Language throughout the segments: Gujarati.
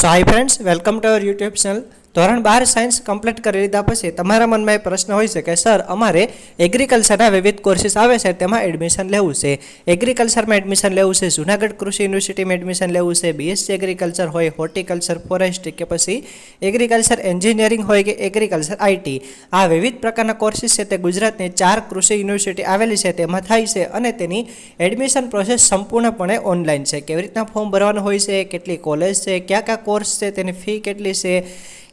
So high friends, welcome to our YouTube channel. ધોરણ 12 સાયન્સ કમ્પ્લીટ કરી લીધા પછી તમારા મનમાં એ પ્રશ્ન હોય છે કે સર, અમારે એગ્રીકલ્ચરના વિવિધ કોર્સીસ આવે છે, તેમાં એડમિશન લેવું છે. એગ્રીકલ્ચરમાં એડમિશન લેવું છે, જુનાગઢ કૃષિ યુનિવર્સિટીમાં એડમિશન લેવું છે, બીએસસી એગ્રીકલ્ચર હોય, હોર્ટિકલ્ચર, ફોરેસ્ટ્રી કે પછી એગ્રીકલ્ચર એન્જિનિયરિંગ હોય કે એગ્રીકલ્ચર આઈટી. આ વિવિધ પ્રકારના કોર્સીસ છે તે ગુજરાતની 4 કૃષિ યુનિવર્સિટી આવેલી છે તેમાં થાય છે અને તેની એડમિશન પ્રોસેસ સંપૂર્ણપણે ઓનલાઈન છે. કેવી રીતના ફોર્મ ભરવાનું હોય છે, કેટલી કોલેજ છે, કયા કોર્સ છે, તેની ફી કેટલી છે,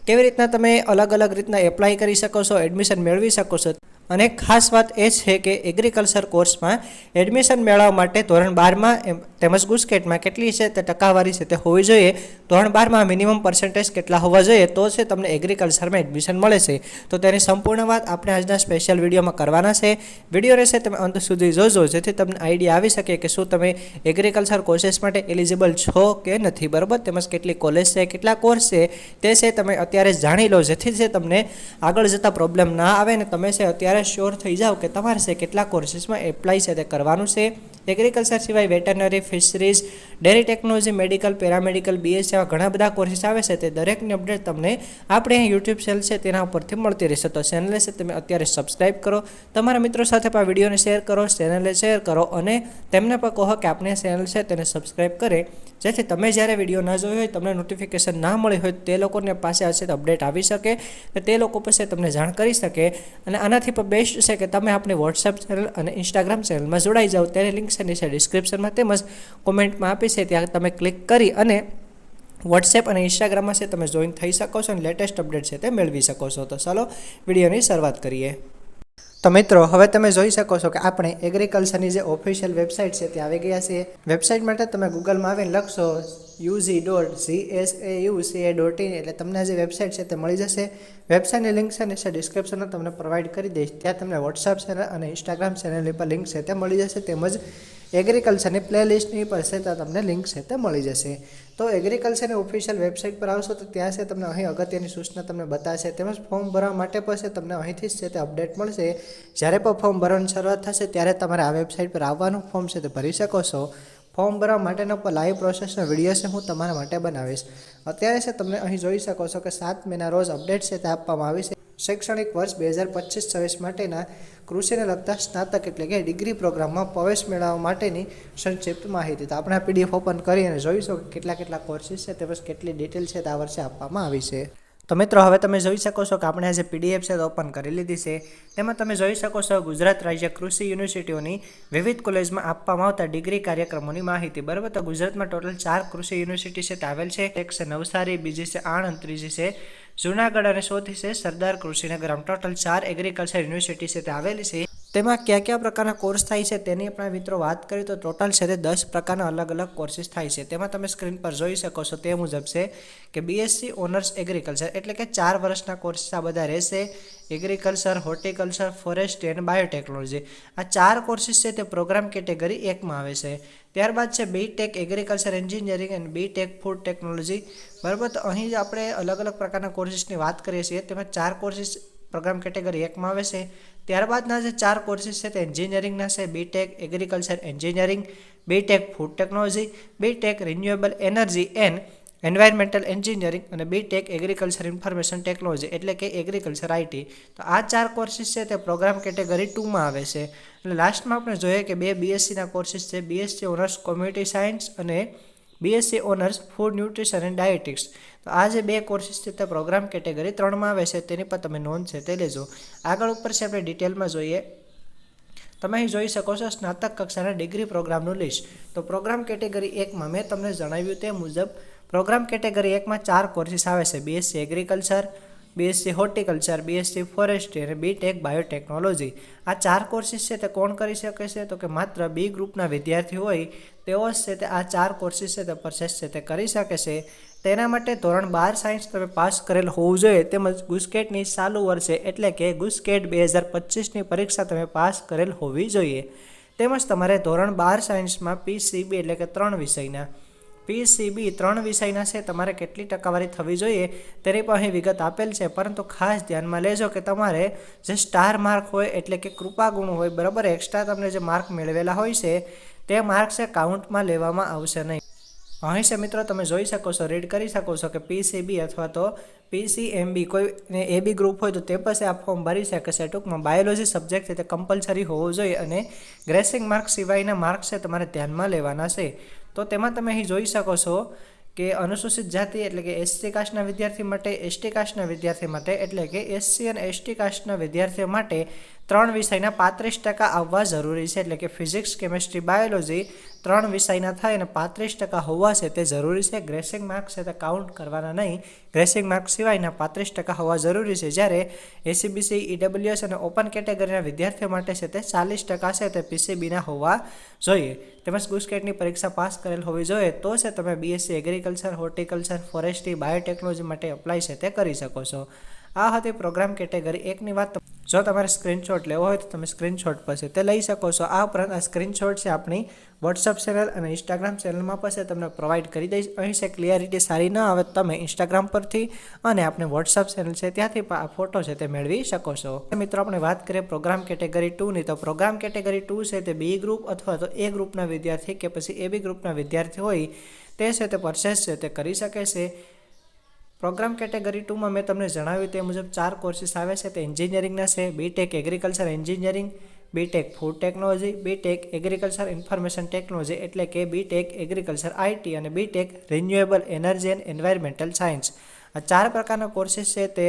કેવી રીતના તમે અલગ અલગ રીતના એપ્લાય કરી શકો છો, એડમિશન મેળવી શકો છો. અને ખાસ વાત એ છે કે એગ્રીકલ્ચર કોર્સમાં એડમિશન મેળવવા માટે ધોરણ 12માં તેમજ ગુસ્કેટમાં કેટલી છે તે ટકાવારી છે તે હોવી જોઈએ. ધોરણ 12માં મિનિમમ પર્સન્ટેજ કેટલા હોવા જોઈએ તો છે તમને એગ્રીકલ્ચરમાં એડમિશન મળે છે. તો તેની સંપૂર્ણ વાત આપણે આજના સ્પેશિયલ વિડીયોમાં કરવાના છે. વિડીયો રહેશે તમે અંત સુધી જોજો, જેથી તમને આઈડિયા આવી શકે કે શું તમે એગ્રીકલ્ચર કોર્सेस માટે એલિજિબલ છો કે નથી, બરાબર. તેમજ કેટલી કોલેજ છે, કેટલા કોર્સ છે તે છે તમે અત્યારે જાણી લો, જેથી છે તમને આગળ જતાં પ્રોબ્લેમ ના આવે ને તમે છે અત્યારે શ્યોર થઈ જાઓ કે તમારે છે કેટલા કોર્સીસમાં એપ્લાય છે તે કરવાનું છે. એગ્રીકલ્ચર સિવાય veterinary, fisheries, dairy technology, medical, paramedical, BS જેવા ઘણા બધા કોર્સીસ આવે છે. તે દરેકની અપડેટ તમને આપણે અહીં યુટ્યુબ ચેનલ છે તેના ઉપરથી મળતી રહેશે. તો ચેનલે છે તમે અત્યારે સબસ્ક્રાઈબ કરો, તમારા મિત્રો સાથે પણ વિડીયોને શેર કરો, ચેનલને શેર કરો અને તેમને પણ કહો કે આપણે ચેનલ છે તેને સબસ્ક્રાઈબ કરે, જેથી તમે જ્યારે વિડીયો ના જોયો હોય, તમને નોટિફિકેશન ના મળી હોય, તે લોકોને પાસે હશે તો અપડેટ આવી શકે અને તે લોકો પાસે તમને જાણ કરી શકે. અને આનાથી પણ બેસ્ટ છે કે તમે આપણી વોટ્સએપ ચેનલ અને ઇન્સ્ટાગ્રામ ચેનલમાં જોડાઈ જાઓ. તેની લિંક છે નીચે ડિસ્ક્રિપ્શનમાં તેમજ કોમેન્ટમાં આપી છે, ત્યાં તમે ક્લિક કરી અને વોટ્સએપ અને ઇન્સ્ટાગ્રામમાં છે તમે જોઈન થઈ શકો છો અને લેટેસ્ટ અપડેટ છે તે મેળવી શકો છો. તો ચાલો વિડીયોની શરૂઆત કરીએ. તો મિત્રો, હવે તમે જોઈ શકો છો કે આપણે એગ્રીકલ્ચરની જે ઓફિશિયલ વેબસાઇટ છે તે આવી ગયા છે. વેબસાઇટ માટે તમે ગૂગલમાં આવીને લખશો uz.csauca.in એટલે તમને જે વેબસાઇટ છે તે મળી જશે. વેબસાઇટની લિંક છે નીચે ડિસ્ક્રિપ્શનમાં તમને પ્રોવાઈડ કરી દઈશ. ત્યાં તમને વોટ્સએપ ચેનલ અને ઇન્સ્ટાગ્રામ ચેનલની પર લિંક છે તે મળી જશે. તેમજ એગ્રીકલ્ચરની પ્લેલિસ્ટની પર છે ત્યાં તમને લિંક છે તે મળી જશે. તો એગ્રીકલ્ચરની ઓફિશિયલ વેબસાઇટ પર આવશો તો ત્યાં છે તમને અહીં અગત્યની સૂચના તમને બતાવશે. તેમજ ફોર્મ ભરવા માટે પણ છે તમને અહીંથી જ છે તે અપડેટ મળશે. જ્યારે પણ ફોર્મ ભરવાની શરૂઆત થશે ત્યારે તમારે આ વેબસાઇટ પર આવવાનું, ફોર્મ છે તે ભરી શકો છો. ફોર્મ ભરવા માટેનો પણ લાઈવ પ્રોસેસનો વિડીયો છે હું તમારા માટે બનાવીશ. અત્યારે છે તમને અહીં જોઈ શકો છો કે 7 મેના રોજ અપડેટ છે તે આપવામાં આવી છે. શૈક્ષણિક વર્ષ 2025-26 માટેના કૃષિને લગતા સ્નાતક એટલે કે ડિગ્રી પ્રોગ્રામમાં પ્રવેશ મેળવવા માટેની સંક્ષિપ્ત માહિતી. તો આપણે PDF ઓપન કરી અને જોઈશું કે કેટલા કોર્સીસ છે તેમજ કેટલી ડિટેલ છે તે આ વર્ષે આપવામાં આવી છે. તો મિત્રો, હવે તમે જોઈ શકો છો કે આપણે આ જે PDF છે તે ઓપન કરી લીધી છે. તેમાં તમે જોઈ શકો છો ગુજરાત રાજ્ય કૃષિ યુનિવર્સિટીઓની વિવિધ કોલેજમાં આપવામાં આવતા ડિગ્રી કાર્યક્રમોની માહિતી, બરાબર. તો ગુજરાતમાં ટોટલ 4 કૃષિ યુનિવર્સિટી છે તે આવેલ છે. એક છે નવસારી, બીજી છે આણંદ, ત્રીજી છે જુનાગઢ અને ચોથી છે સરદાર કૃષિનગર. આમ ટોટલ 4 એગ્રીકલ્ચર યુનિવર્સિટી છે તે આવેલી છે. તેમાં કયા પ્રકારના કોર્સ થાય છે તેની આપણા મિત્રો વાત કરીએ તો ટોટલ છે તે 10 પ્રકારના અલગ અલગ કોર્સીસ થાય છે. તેમાં તમે સ્ક્રીન પર જોઈ શકો છો તે મુજબ છે કે બીએસસી ઓનર્સ એગ્રીકલ્ચર એટલે કે 4 વર્ષના કોર્સીસ આ બધા રહેશે. એગ્રીકલ્ચર, હોર્ટિકલ્ચર, ફોરેસ્ટ્રી અને બાયોટેકનોલોજી આ 4 કોર્સીસ છે તે પ્રોગ્રામ કેટેગરી 1માં આવે છે. ત્યારબાદ છે બીટેક એગ્રીકલ્ચર એન્જિનિયરિંગ અને બીટેક ફૂડ ટેકનોલોજી, બરાબર. તો અહીં આપણે અલગ અલગ પ્રકારના કોર્સીસની વાત કરીએ છીએ. તેમાં 4 કોર્સીસ પ્રોગ્રામ કેટેગરી 1માં આવે છે. ત્યારબાદના જે 4 કોર્સીસ છે તે એન્જિનિયરિંગના છે. BTech agriculture engineering, BTech food technology, BTech renewable energy and environmental engineering અને બીટેક એગ્રીકલ્ચર ઇન્ફોર્મેશન ટેકનોલોજી એટલે કે એગ્રીકલ્ચર આઈટી. તો આ 4 કોર્સીસ છે તે પ્રોગ્રામ કેટેગરી 2માં આવે છે. એટલે લાસ્ટમાં આપણે જોઈએ કે 2 બીએસસીના કોર્સીસ છે, બીએસસી ઓનર્સ કોમ્યુનિટી સાયન્સ અને BSc honours food nutrition and dietetics. તો આ જે 2 કોર્સીસ છે તે પ્રોગ્રામ કેટેગરી 3માં આવે છે. તેની પર તમે નોંધ છે તે લેજો. આગળ ઉપર છે આપણે ડિટેલમાં જોઈએ. તમે અહીં જોઈ શકો છો સ્નાતક કક્ષાના ડિગ્રી પ્રોગ્રામનું લિસ્ટ. તો પ્રોગ્રામ કેટેગરી 1માં મેં તમને જણાવ્યું તે મુજબ પ્રોગ્રામ કેટેગરી 1માં 4 કોર્સીસ આવે છે. BSc agriculture, BSc horticulture, BSc forestry અને બીટેક બાયોટેકનોલોજી. આ 4 કોર્સીસ છે તે કોણ કરી શકે છે તો કે માત્ર બી ગ્રુપના વિદ્યાર્થી હોય તેઓ જ છે તે આ 4 કોર્સીસ છે તે પરચેસ છે તે કરી શકે છે. તેના માટે ધોરણ 12 સાયન્સ તમે પાસ કરેલ હોવું જોઈએ. તેમજ ગુસ્કેટની ચાલુ વર્ષે એટલે કે ગુસ્કેટ 2025ની પરીક્ષા તમે પાસ કરેલ હોવી જોઈએ. તેમજ તમારે ધોરણ 12 સાયન્સમાં પીસીબી એટલે કે 3 વિષયના પીસીબી 3 વિષયના છે તમારે કેટલી ટકાવારી થવી જોઈએ તેની પણ અહીં વિગત આપેલ છે. પરંતુ ખાસ ધ્યાનમાં લેજો કે તમારે જે સ્ટાર માર્ક હોય એટલે કે કૃપા ગુણ હોય, બરાબર, એક્સ્ટ્રા તમને જે માર્ક મેળવેલા હોય છે તે માર્ક છે કાઉન્ટમાં લેવામાં આવશે નહીં. અહીં છે મિત્રો તમે જોઈ શકો છો, રીડ કરી શકો છો કે PCB અથવા તો PCMB કોઈને AB ગ્રુપ હોય તો તે પાસે આ ફોર્મ ભરી શકે છે. ટૂંકમાં બાયોલોજી સબ્જેક્ટ છે તે કમ્પલસરી હોવો જોઈએ અને ગ્રેસિંગ માર્ક સિવાયના માર્ક્સ છે તમારે ધ્યાનમાં લેવાના છે. તો તેમાં તમે અહીં જોઈ શકો છો કે અનુસૂચિત જાતિ એટલે કે SC કાસ્ટના વિદ્યાર્થી માટે, ST કાસ્ટના વિદ્યાર્થી માટે એટલે કે SC અને ST કાસ્ટના વિદ્યાર્થીઓ માટે 3 વિષયના 35% આવવા જરૂરી છે. એટલે કે ફિઝિક્સ, કેમેસ્ટ્રી, બાયોલોજી 3 વિષયના થાય અને 35% હોવા છે તે જરૂરી છે. ગ્રેસિંગ માર્ક્સ છે તે કાઉન્ટ કરવાના નહીં, ગ્રેસિંગ માર્ક્સ સિવાયના 35% હોવા જરૂરી છે. જ્યારે ACBC, EWS અને ઓપન કેટેગરીના વિદ્યાર્થીઓ માટે છે તે 40% છે તે PCBના હોવા જોઈએ. તેમજ ગુસ્કેટની પરીક્ષા પાસ કરેલ હોવી જોઈએ તો છે તમે BSc agriculture, horticulture, forestry, biotechnology માટે એપ્લાય છે તે કરી શકો છો. આ હતી પ્રોગ્રામ કેટેગરી 1ની વાત. જો તમારે સ્ક્રીનશોટ લેવો હોય તો તમે સ્ક્રીનશોટ પછી તે લઈ શકો છો. આ ઉપરાંત આ સ્ક્રીનશોટ છે આપણી વોટ્સઅપ ચેનલ અને ઇન્સ્ટાગ્રામ ચેનલમાં પછી તમને પ્રોવાઈડ કરી દઈશ. અહીં છે ક્લિયરિટી સારી ન આવે તમે ઇન્સ્ટાગ્રામ પરથી અને આપણે વોટ્સઅપ ચેનલ છે ત્યાંથી પણ આ ફોટો છે તે મેળવી શકો છો. મિત્રો આપણે વાત કરીએ પ્રોગ્રામ કેટેગરી 2ની, તો પ્રોગ્રામ કેટેગરી 2 છે તે B ગ્રુપ અથવા તો A ગ્રુપના વિદ્યાર્થી કે પછી AB ગ્રુપના વિદ્યાર્થી હોય તે છે તે પરચેસ છે તે કરી શકે છે. પ્રોગ્રામ કેટેગરી 2માં મેં તમને જણાવ્યું તે મુજબ 4 કોર્સીસ આવે છે તે એન્જિનિયરિંગના છે. BTech agriculture engineering, BTech food technology, BTech agriculture information technology એટલે કે BTech એગ્રીકલ્ચર IT અને BTech renewable energy and environmental science. આ 4 પ્રકારના કોર્સીસ છે તે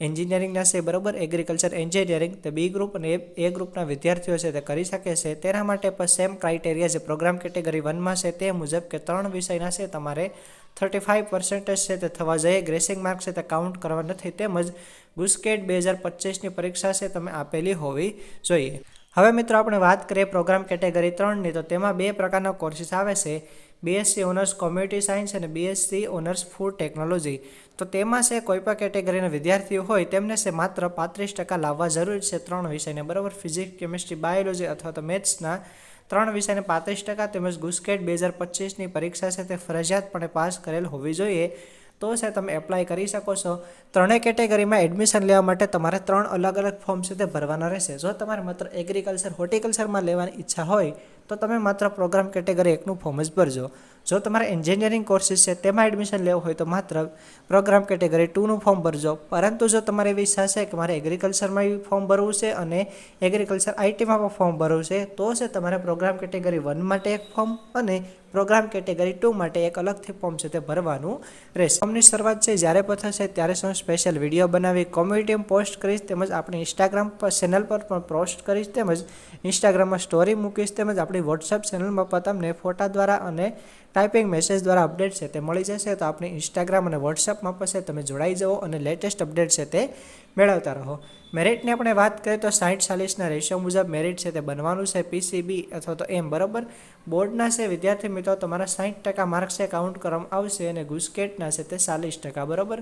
એન્જિનિયરિંગના છે, બરાબર. એગ્રીકલ્ચર એન્જિનિયરિંગ તે B ગ્રુપ અને A ગ્રુપના વિદ્યાર્થીઓ છે તે કરી શકે છે. તેના માટે પણ સેમ ક્રાઇટેરિયા જે પ્રોગ્રામ કેટેગરી 1માં છે તે મુજબ કે 3 વિષયના છે તમારે 35% છે તે થવા જોઈએ. ગ્રેસિંગ માર્ક્સ છે તે કાઉન્ટ કરવા નથી. તેમજ ગુસ્કેટ 2025ની પરીક્ષા છે તમે આપેલી હોવી જોઈએ. હવે મિત્રો આપણે વાત કરીએ પ્રોગ્રામ કેટેગરી 3ની, તો તેમાં 2 પ્રકારના કોર્સીસ આવે છે. BSc ઓનર્સ કોમ્યુનિટી સાયન્સ અને BSc ઓનર્સ ફૂડ ટેકનોલોજી. તો તેમાં છે કોઈ પણ કેટેગરીના વિદ્યાર્થીઓ હોય તેમને છે માત્ર 35% લાવવા જરૂરી છે 3 વિષયને, બરાબર. ફિઝિક્સ, કેમિસ્ટ્રી, બાયોલોજી અથવા તો મેથ્સના 3 વિષયને 35% તેમજ ગુસ્કેટ 2025ની પરીક્ષા છે તે ફરજિયાતપણે પાસ કરેલ હોવી જોઈએ તો છે તમે એપ્લાય કરી શકો છો. ત્રણેય કેટેગરીમાં એડમિશન લેવા માટે તમારે 3 અલગ અલગ ફોર્મ છે તે ભરવાના રહેશે. જો તમારે માત્ર એગ્રીકલ્ચર, હોર્ટિકલ્ચરમાં લેવાની ઈચ્છા હોય તો તમે માત્ર પ્રોગ્રામ કેટેગરી 1નું ફોર્મ જ ભરજો. જો તમારે એન્જિનિયરિંગ કોર્સીસ છે તેમાં એડમિશન લેવું હોય તો માત્ર પ્રોગ્રામ કેટેગરી 2નું ફોર્મ ભરજો. પરંતુ જો તમારી એવી ઈચ્છા છે કે મારે એગ્રીકલ્ચરમાં ફોર્મ ભરવું છે અને એગ્રીકલ્ચર ITમાં પણ ફોર્મ ભરવું છે તો છે તમારે પ્રોગ્રામ કેટેગરી 1 માટે એક ફોર્મ અને પ્રોગ્રામ કેટેગરી 2 માટે એક અલગથી ફોર્મ છે તે ભરવાનું રહેશે. ફોર્મની શરૂઆત છે જ્યારે પણ થશે ત્યારે હું સ્પેશિયલ વિડીયો બનાવી કોમ્યુનિટીમાં પોસ્ટ કરીશ, તેમજ આપણી ઇન્સ્ટાગ્રામ ચેનલ પર પણ પોસ્ટ કરીશ, તેમજ ઇન્સ્ટાગ્રામમાં સ્ટોરી મૂકીશ, તેમજ આપણી વોટ્સઅપ ચેનલમાં પણ તમને ફોટા દ્વારા અને ટાઈપિંગ મેસેજ દ્વારા અપડેટ છે તે મળી જશે. તો આપણી ઇન્સ્ટાગ્રામ અને વોટ્સઅપમાં પછી તમે જોડાઈ જાઓ અને લેટેસ્ટ અપડેટ છે તે મેળવતા રહો. મેરિટની આપણે વાત કરીએ તો 60-40ના રેશિયો મુજબ મેરિટ છે તે બનવાનું છે PCB અથવા તો M, બરાબર. બોર્ડના છે વિદ્યાર્થી મિત્રો તમારા 60% માર્ક્સ છે કાઉન્ટ કરવામાં આવશે અને ગુસ્કેટના છે તે 40%, બરાબર.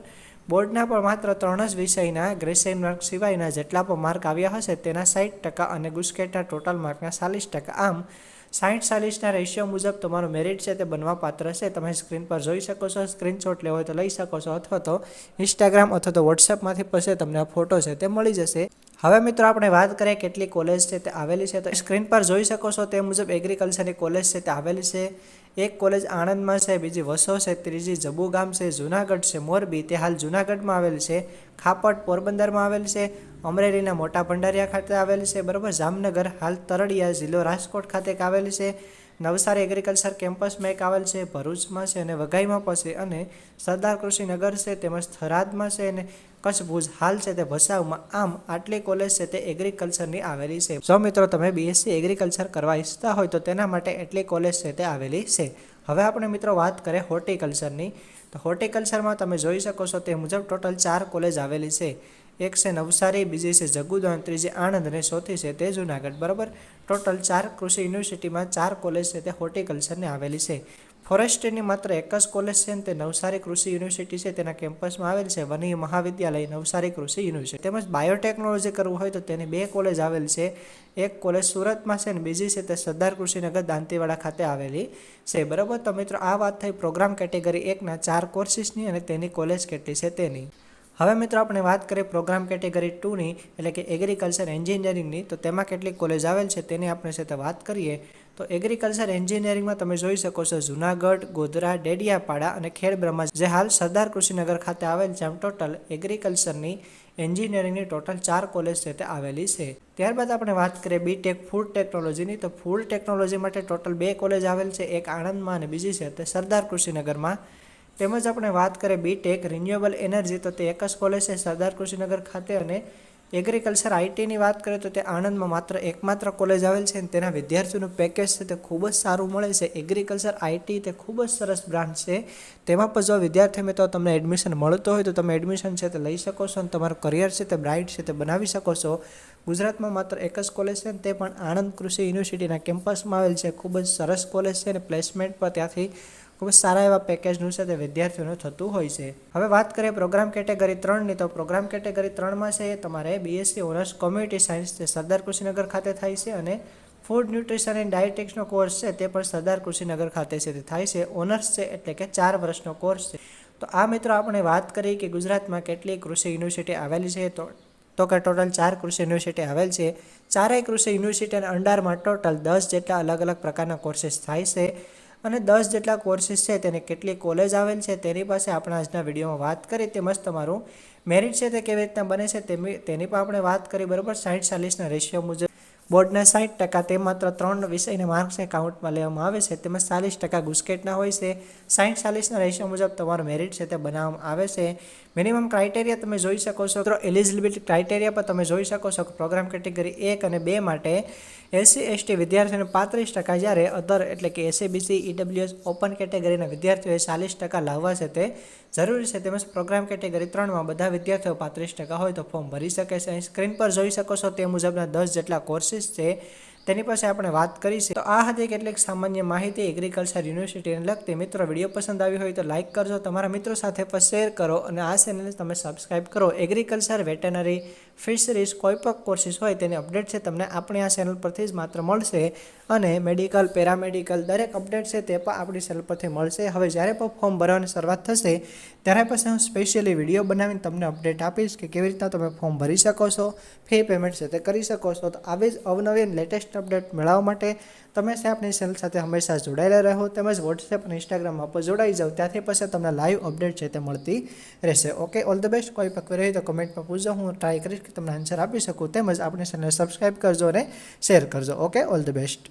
બોર્ડના પણ માત્ર 3 જ વિષયના ગ્રેસિંગ માર્ક સિવાયના જેટલા પણ માર્ક આવ્યા હશે તેના 60% અને ગુસ્કેટના ટોટલ માર્કના 40%. આમ 60-40ના રેશિયો મુજબ તમારું મેરિટ છે તે બનવા પાત્ર છે. તમે સ્ક્રીન પર જોઈ શકો છો. સ્ક્રીનશોટ લેવો હોય તો લઈ શકો છો અથવા તો ઇન્સ્ટાગ્રામ અથવા તો વોટ્સએપમાંથી પછી તમને આ ફોટો છે તે મળી જશે. હવે મિત્રો આપણે વાત કરીએ કેટલી કોલેજ છે તે આવેલી છે, તો સ્ક્રીન પર જોઈ શકો છો તે મુજબ એગ્રીકલ્ચરની કોલેજ છે તે આવેલી છે. એક કોલેજ આણંદમાં છે, બીજી વસો છે, ત્રીજી જબુગામ છે, જુનાગઢ છે, મોરબી તે હાલ જુનાગઢમાં આવેલ છે, ખાપટ પોરબંદરમાં આવેલ છે, અમરેલીના મોટા ભંડારિયા ખાતે આવેલ છે, બરાબર. જામનગર હાલ તરડિયા જિલ્લો રાજકોટ ખાતે એક આવેલ છે, નવસારી એગ્રીકલ્ચર કેમ્પસમાં એક આવેલ છે, ભરૂચમાં છે અને વઘઈમાં પણ છે અને સરદાર કૃષિનગર છે, તેમજ થરાદમાં છે અને કચ્છ ભુજ હાલ છે તે ભચાઉમાં. આમ આટલી કોલેજ છે તે એગ્રીકલ્ચરની આવેલી છે. જો મિત્રો તમે BSc એગ્રીકલ્ચર કરવા ઈચ્છતા હોય તો તેના માટે એટલી કોલેજ છે તે આવેલી છે. હવે આપણે મિત્રો વાત કરીએ હોર્ટિકલ્ચરની, તો હોર્ટિકલ્ચરમાં તમે જોઈ શકો છો તે મુજબ ટોટલ 4 કોલેજ આવેલી છે. એક છે નવસારી, બીજી છે જગુદણ, ત્રીજી આણંદ અને ચોથી છે તે જુનાગઢ, બરાબર. ટોટલ 4 કૃષિ યુનિવર્સિટીમાં 4 કોલેજ છે તે હોર્ટિકલ્ચરની આવેલી છે. ફોરેસ્ટ્રીની માત્ર એક જ કોલેજ છે તે નવસારી કૃષિ યુનિવર્સિટી છે તેના કેમ્પસમાં આવેલ છે, વની મહાવિદ્યાલય નવસારી કૃષિ યુનિવર્સિટી. તેમજ બાયોટેકનોલોજી કરવું હોય તો તેની 2 કોલેજ આવેલ છે. એક કોલેજ સુરતમાં છે અને બીજી છે તે સરદાર કૃષિનગર દાંતીવાડા ખાતે આવેલી છે, બરાબર. તો મિત્રો આ વાત થઈ પ્રોગ્રામ કેટેગરી 1ના 4 કોર્સીસની અને તેની કોલેજ કેટલી છે તેની. હવે મિત્રો આપણે વાત કરીએ પ્રોગ્રામ કેટેગરી 2ની એટલે કે એગ્રીકલ્ચર એન્જિનિયરિંગની, તો તેમાં કેટલી કોલેજ આવેલ છે તેની આપણે સાથે વાત કરીએ તો એગ્રીકલ્ચર એન્જિનિયરિંગમાં તમે જોઈ શકો છો જુનાગઢ, ગોધરા, ડેડિયાપાડા અને ખેડબ્રહ્મા જે હાલ સરદાર કૃષિનગર ખાતે આવેલ છે. આમ ટોટલ એગ્રીકલ્ચરની એન્જિનિયરિંગની ટોટલ 4 કોલેજ છે તે આવેલી છે. ત્યારબાદ આપણે વાત કરીએ બીટેક ફૂડ ટેકનોલોજીની. તો ફૂડ ટેકનોલોજી માટે ટોટલ 2 કોલેજ આવેલ છે, એક આણંદમાં અને બીજી છે તે સરદાર કૃષિનગરમાં. તેમજ આપણે વાત કરીએ બીટેક રિન્યુએબલ એનર્જી, તો તે એક જ કોલેજ છે સરદાર કૃષિનગર ખાતે. અને એગ્રીકલ્ચર આઈટીની વાત કરીએ તો તે આણંદમાં એકમાત્ર કોલેજ આવેલ છે અને તેના વિદ્યાર્થીઓનું પેકેજ છે તે ખૂબ જ સારું મળે છે. એગ્રીકલ્ચર આઈટી તે ખૂબ જ સરસ બ્રાન્ચ છે. તેમાં પણ જો વિદ્યાર્થી મિત્રો તમને એડમિશન મળતો હોય તો તમે એડમિશન છે તે લઈ શકો છો અને તમારું કરિયર છે તે બ્રાઇટ છે તે બનાવી શકો છો. ગુજરાતમાં માત્ર એક જ કોલેજ છે, તે પણ આણંદ કૃષિ યુનિવર્સિટીના કેમ્પસમાં આવેલ છે. ખૂબ જ સરસ કોલેજ છે અને પ્લેસમેન્ટ પર ત્યાંથી ખૂબ જ સારા એવા પેકેજનું છે તે વિદ્યાર્થીઓને થતું હોય છે. હવે વાત કરીએ પ્રોગ્રામ કેટેગરી 3ની. તો પ્રોગ્રામ કેટેગરી 3માં છે તમારે બીએસસી ઓનર્સ કોમ્યુનિટી સાયન્સ જે સરદાર કૃષિનગર ખાતે થાય છે, અને ફૂડ ન્યુટ્રિશન એન્ડ ડાયટેટિક્સનો કોર્સ છે તે પણ સરદાર કૃષિનગર ખાતે છે તે થાય છે. ઓનર્સ છે એટલે કે 4 વર્ષનો કોર્સ છે. તો આ મિત્રો આપણે વાત કરી કે ગુજરાતમાં કેટલી કૃષિ યુનિવર્સિટી આવેલી છે. તો કે ટોટલ 4 કૃષિ યુનિવર્સિટી આવેલ છે. ચારેય કૃષિ યુનિવર્સિટીના અંડરમાં ટોટલ 10 જેટલા અલગ અલગ પ્રકારના કોર્सेस થાય છે. અને 10 જેટલા કોર્सेस છે તેને કેટલી કોલેજ આવેલ છે તેની પાસે આપણે આજના વિડીયોમાં વાત કરી. તેમજ તમારું મેરિટ છે તે કેવી રીતના બને છે તેની પણ આપણે વાત કરી. બરાબર, 60-40ના રેશિયો મુજબ બોર્ડના 60%, તે માત્ર 3 વિષયના માર્ક્સને કાઉન્ટમાં લેવામાં આવે છે. તેમજ 40% ગુસ્કેટના હોય છે. 60-40ના રેશિયો મુજબ તમારું મેરિટ છે તે બનાવવામાં આવે છે. મિનિમમ ક્રાઇટેરિયા તમે જોઈ શકો છો. તો એલિજિબિલિટી ક્રાઇટેરિયા પર તમે જોઈ શકો છો કે પ્રોગ્રામ કેટેગરી 1 અને 2 માટે SC/ST વિદ્યાર્થીઓને 35%, જ્યારે અધર એટલે કે SC/BC, EWS ઓપન કેટેગરીના વિદ્યાર્થીઓએ 40% લાવવા છે તે જરૂરી છે. તેમજ પ્રોગ્રામ કેટેગરી 3માં બધા વિદ્યાર્થીઓ 35% હોય તો ફોર્મ ભરી શકે છે. અહીં સ્ક્રીન પર જોઈ શકો છો તે મુજબના 10 જેટલા કોર્સીસ છે તેની પાસે આપણે વાત કરી છે. તો આ હતી કેટલીક સામાન્ય માહિતી એગ્રીકલ્ચર યુનિવર્સિટીને લગતી. મિત્રો વિડીયો પસંદ આવ્યો હોય તો લાઇક કરજો, તમારા મિત્રો સાથે પણ શેર કરો અને આ ચેનલને તમે સબસ્ક્રાઈબ કરો. એગ્રીકલ્ચર, વેટેનરી, ફિશરીઝ કોઈ પણ કોર્સીસ હોય તેની અપડેટ છે તમને આપણી આ ચેનલ પરથી જ માત્ર મળશે. અને મેડિકલ, પેરામેડિકલ દરેક અપડેટ છે તે પણ આપણી ચેનલ પરથી મળશે. હવે જ્યારે પણ ફોર્મ ભરવાની શરૂઆત થશે ત્યારે પછી હું સ્પેશિયલી વિડીયો બનાવીને તમને અપડેટ આપીશ કે કેવી રીતના તમે ફોર્મ ભરી શકો છો, ફી પેમેન્ટ છે તે કરી શકો છો. તો આવી જ અવનવી લેટેસ્ટ અપડેટ મેળવવા માટે તમે આપણી ચેનલ સાથે હંમેશા જોડાયેલા રહો. તેમજ વોટ્સએપ અને ઇન્સ્ટાગ્રામમાં પણ જોડાઈ જાઓ, ત્યાંથી પછી તમને લાઈવ અપડેટ છે તે મળતી રહેશે. Okay, all the best. કોઈ પણ ક્વેરી હોય તો કમેન્ટમાં પૂછજો, હું ટ્રાય કરીશ કે તમને આન્સર આપી શકું. તેમજ આપણી ચેનલને સબસ્ક્રાઈબ કરજો અને શેર કરજો. Okay, all the best.